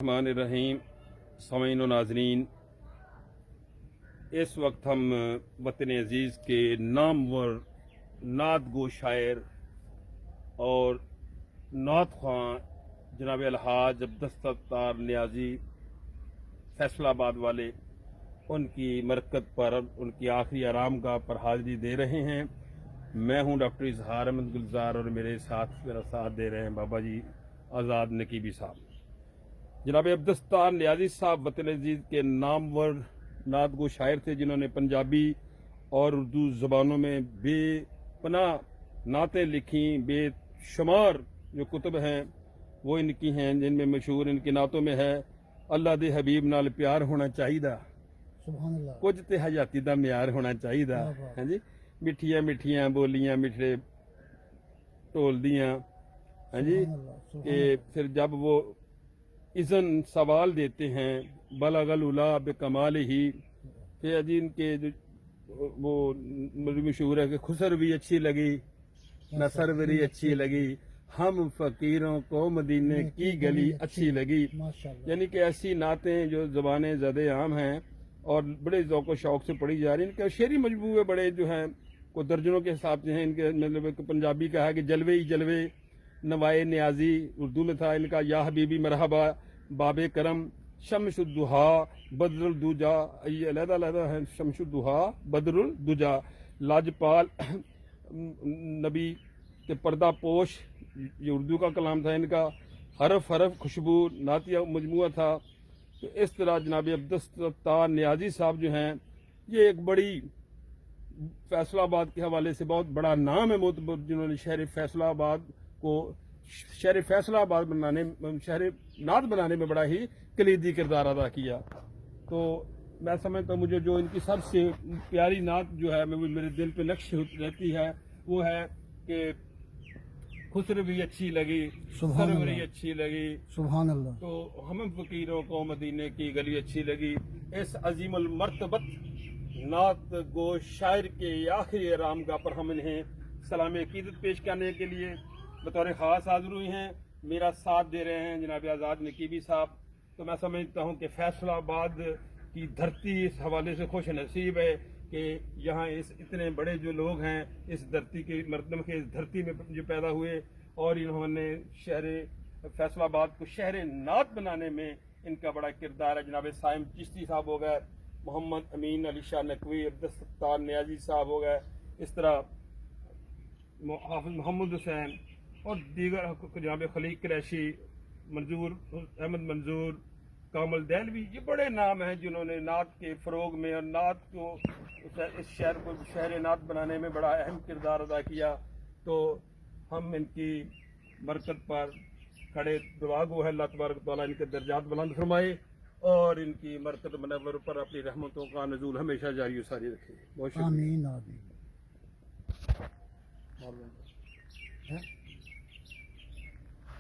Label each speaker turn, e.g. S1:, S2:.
S1: रहमान सामीन व नाजरीन, इस वक्त हम वतन अजीज़ के नामवर नात गो शायर और नात ख्वां जनाब अलहाज अब्दुस सत्तार नियाजी फैसलाबाद वाले उनकी मरकत पर उनकी आखिरी आराम गाह पर हाजिरी दे रहे हैं। मैं हूं डॉक्टर इजहार अहमद गुलजार और मेरा साथ दे रहे हैं बाबा जी आज़ाद नकीबी साहब। जनाब अब्दुस सत्तार नियाजी साहब वतन अजीज़ के नामवर नात गो शायर थे, जिन्होंने पंजाबी और उर्दू ज़बानों में बेपनाह नातें लिखी। बेशुमार जो कुतुब हैं वो इनकी हैं, जिनमें मशहूर इनकी नातों में है अल्लाह दे हबीब नाल प्यार होना चाहिदा, कुछ ते हजाती दा म्यार होना चाहिदा है जी। मिठियां मिठियां बोलियां मिठड़े ढोल दियां है जी। कि फिर जब वो इज़न सवाल देते हैं बलगल उला बेकमाल ही, फिर जी इनके जो वो मशहूर है कि खुसर भी अच्छी लगी नसर भी अच्छी लगी, हम फकीरों को मदीने की गली अच्छी लगी। यानी कि ऐसी नातें जो ज़बानें ज़्यादा आम हैं और बड़े ज़ौक़ व शौक़ से पढ़ी जा रही हैं। इनके शेरी मजमूए बड़े जो हैं को दर्जनों के हिसाब से हैं। इनके मतलब पंजाबी का है कि जलवे ही जलवे नवाए न्याजी, उर्दू में था इनका या हबीबी मरहबा बाबे करम शमशुद्दुहा बदरुल दुजा, ये अलग-अलग है। शमशुद्दुहा बदरुल दुजा, लाजपाल नबी के पर्दा पोश, ये उर्दू का कलाम था इनका। हरफ हरफ खुशबू नातिया मजमुआ था। तो इस तरह जनाब अब्दुस सत्तार नियाजी साहब जो हैं ये एक बड़ी फैसलाबाद के हवाले से बहुत बड़ा नाम है मोतबर, जिन्होंने शहर फैसलाबाद को शहर फैसलाबाद बनाने शहर नात बनाने में बड़ा ही कलीदी किरदार अदा किया। तो मैं समझता हूँ मुझे जो इनकी सबसे प्यारी नात जो है मेरे दिल पे नक्श रहती है वो है कि खुसर भी अच्छी लगी सरवरी अच्छी लगी
S2: सुभान अल्लाह,
S1: तो हम फकीरों को मदीने की गली अच्छी लगी। इस अजीमुल मर्तबत नात गो शायर के आखिरी आराम गाह पर हम इन्हें सलाम अकीदत पेश करने के लिए बतौर ख़ास हाजिर हुए हैं। मेरा साथ दे रहे हैं जनाब आज़ाद नकीबी साहब। तो मैं समझता हूँ कि फैसलाबाद की धरती इस हवाले से खुश नसीब है कि यहाँ इस इतने बड़े जो लोग हैं इस धरती के मर्दम के इस धरती में जो पैदा हुए और इन्होंने शहर फैसलाबाद को शहर नात बनाने में इनका बड़ा किरदार है। जनाब साइम चिश्ती साहब हो गए, मोहम्मद अमीन अली शाह नकवी, अब्दुस सत्तार नियाजी साहब हो गए, इस तरह हाफिज मोहम्मद हुसैन और दीगर जनाब खलीक कुरैशी, मंजूर अहमद मंजूर, कामल दहलवी, ये बड़े नाम हैं जिन्होंने नात के फ़रोग में और नात को इस शहर को शहर नात बनाने में बड़ा अहम किरदार अदा किया। तो हम इनकी बरकत पर खड़े दुआ गो है अल्लाह तबारक तआला इनके दर्जात बुलंद फरमाए और इनकी मरकत मनव्वर पर अपनी रहमतों का नज़ूल हमेशा जारी सारी रखे। बहुत शुक्रिया।
S2: आमीन आमीन।